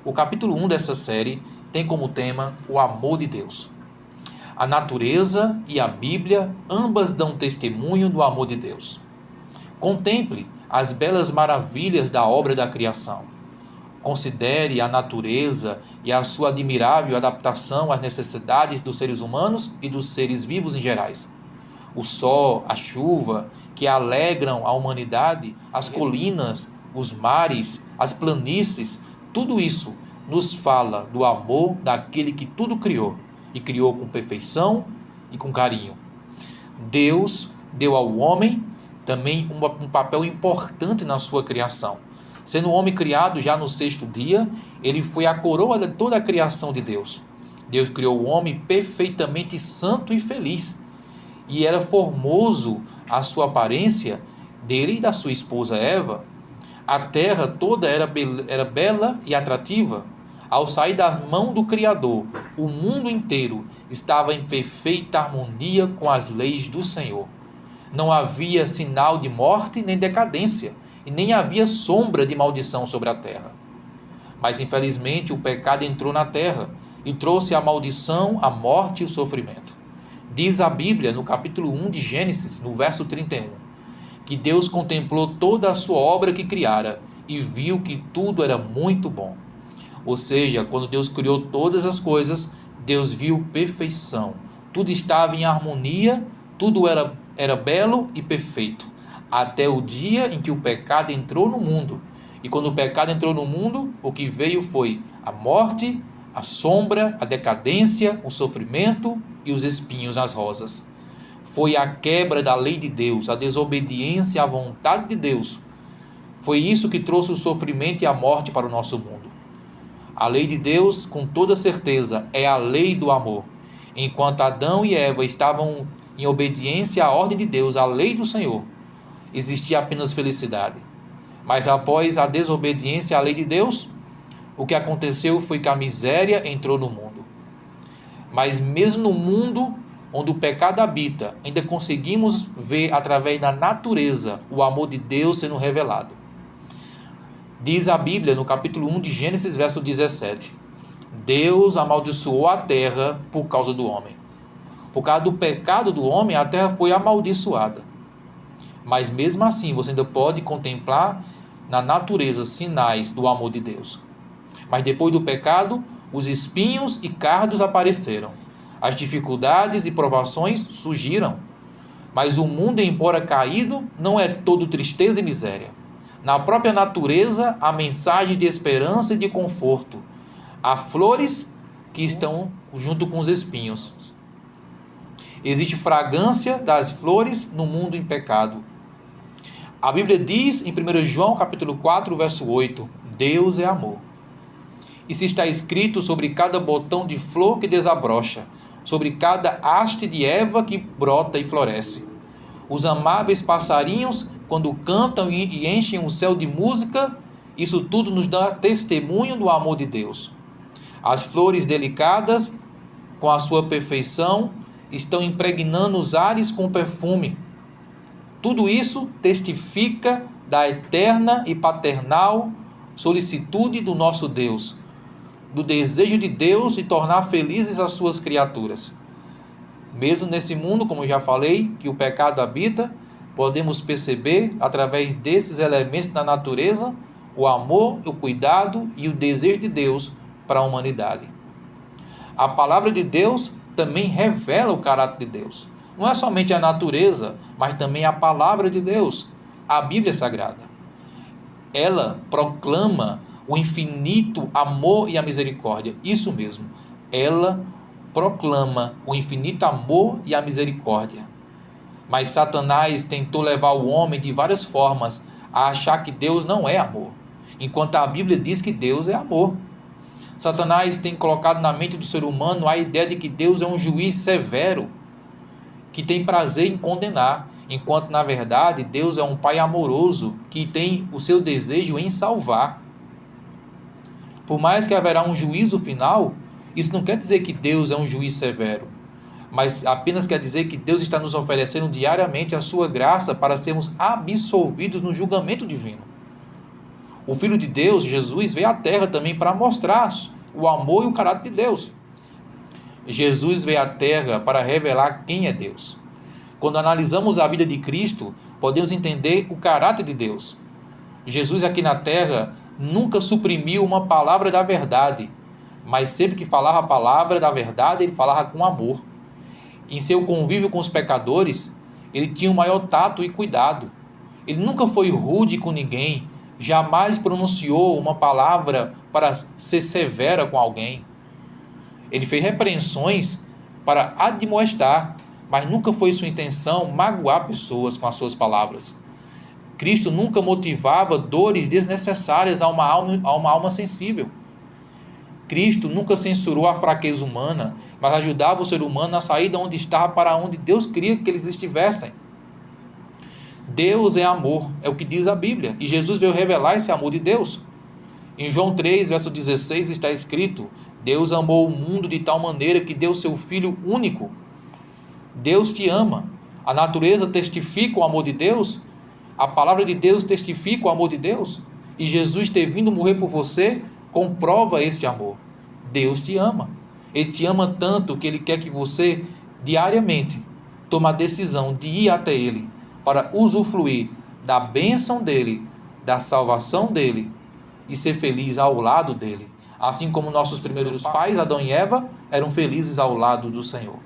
O capítulo 1 dessa série tem como tema o amor de Deus. A natureza e a Bíblia ambas dão testemunho do amor de Deus. Contemple as belas maravilhas da obra da criação. Considere a natureza e a sua admirável adaptação às necessidades dos seres humanos e dos seres vivos em gerais. O sol, a chuva, que alegram a humanidade, as colinas, os mares, as planícies, tudo isso nos fala do amor daquele que tudo criou, e criou com perfeição e com carinho. Deus deu ao homem também um papel importante na sua criação. Sendo o homem criado já no sexto dia, ele foi a coroa de toda a criação de Deus. Deus criou o homem perfeitamente santo e feliz. E era formoso a sua aparência dele e da sua esposa Eva. A terra toda era bela e atrativa. Ao sair da mão do Criador, o mundo inteiro estava em perfeita harmonia com as leis do Senhor. Não havia sinal de morte nem decadência, e nem havia sombra de maldição sobre a terra. Mas, infelizmente, o pecado entrou na terra e trouxe a maldição, a morte e o sofrimento. Diz a Bíblia, no capítulo 1 de Gênesis, no verso 31, que Deus contemplou toda a sua obra que criara e viu que tudo era muito bom. Ou seja, quando Deus criou todas as coisas, Deus viu perfeição. Tudo estava em harmonia, tudo era belo e perfeito. Até o dia em que o pecado entrou no mundo. E quando o pecado entrou no mundo, o que veio foi a morte, a sombra, a decadência, o sofrimento e os espinhos nas rosas. Foi a quebra da lei de Deus, a desobediência à vontade de Deus. Foi isso que trouxe o sofrimento e a morte para o nosso mundo. A lei de Deus, com toda certeza, é a lei do amor. Enquanto Adão e Eva estavam em obediência à ordem de Deus, à lei do Senhor, existia apenas felicidade. Mas após a desobediência à lei de Deus, o que aconteceu foi que a miséria entrou no mundo. Mas mesmo no mundo onde o pecado habita, ainda conseguimos ver através da natureza o amor de Deus sendo revelado. Diz a Bíblia no capítulo 1 de Gênesis, verso 17: Deus amaldiçoou a terra por causa do homem. Por causa do pecado do homem, a terra foi amaldiçoada. Mas mesmo assim, você ainda pode contemplar na natureza sinais do amor de Deus. Mas depois do pecado, os espinhos e cardos apareceram. As dificuldades e provações surgiram. Mas o mundo, embora caído, não é todo tristeza e miséria. Na própria natureza, há mensagens de esperança e de conforto. Há flores que estão junto com os espinhos. Existe fragrância das flores no mundo em pecado. A Bíblia diz em 1 João capítulo 4, verso 8, Deus é amor. E se está escrito sobre cada botão de flor que desabrocha, sobre cada haste de erva que brota e floresce. Os amáveis passarinhos, quando cantam e enchem o céu de música, isso tudo nos dá testemunho do amor de Deus. As flores delicadas, com a sua perfeição, estão impregnando os ares com perfume. Tudo isso testifica da eterna e paternal solicitude do nosso Deus, do desejo de Deus de tornar felizes as suas criaturas. Mesmo nesse mundo, como já falei, que o pecado habita, podemos perceber, através desses elementos da natureza, o amor, o cuidado e o desejo de Deus para a humanidade. A palavra de Deus também revela o caráter de Deus. Não é somente a natureza, mas também a palavra de Deus, a Bíblia Sagrada. Ela proclama o infinito amor e a misericórdia. Isso mesmo, ela proclama o infinito amor e a misericórdia. Mas Satanás tentou levar o homem de várias formas a achar que Deus não é amor, enquanto a Bíblia diz que Deus é amor. Satanás tem colocado na mente do ser humano a ideia de que Deus é um juiz severo, que tem prazer em condenar, enquanto na verdade Deus é um pai amoroso que tem o seu desejo em salvar. Por mais que haverá um juízo final, isso não quer dizer que Deus é um juiz severo, mas apenas quer dizer que Deus está nos oferecendo diariamente a sua graça para sermos absolvidos no julgamento divino. O Filho de Deus, Jesus, veio à Terra também para mostrar o amor e o caráter de Deus. Jesus veio à Terra para revelar quem é Deus. Quando analisamos a vida de Cristo, podemos entender o caráter de Deus. Jesus aqui na Terra nunca suprimiu uma palavra da verdade, mas sempre que falava a palavra da verdade, ele falava com amor. Em seu convívio com os pecadores, ele tinha o maior tato e cuidado. Ele nunca foi rude com ninguém, jamais pronunciou uma palavra para ser severa com alguém. Ele fez repreensões para admoestar, mas nunca foi sua intenção magoar pessoas com as suas palavras. Cristo nunca motivava dores desnecessárias a uma alma sensível. Cristo nunca censurou a fraqueza humana, mas ajudava o ser humano a sair de onde estava para onde Deus queria que eles estivessem. Deus é amor, é o que diz a Bíblia, e Jesus veio revelar esse amor de Deus. Em João 3, verso 16 está escrito: Deus amou o mundo de tal maneira que deu seu Filho único. Deus te ama. A natureza testifica o amor de Deus, a palavra de Deus testifica o amor de Deus, e Jesus ter vindo morrer por você comprova este amor. Deus te ama. Ele te ama tanto que Ele quer que você diariamente tome a decisão de ir até Ele para usufruir da bênção dEle, da salvação dEle e ser feliz ao lado dEle. Assim como nossos primeiros pais, Adão e Eva, eram felizes ao lado do Senhor.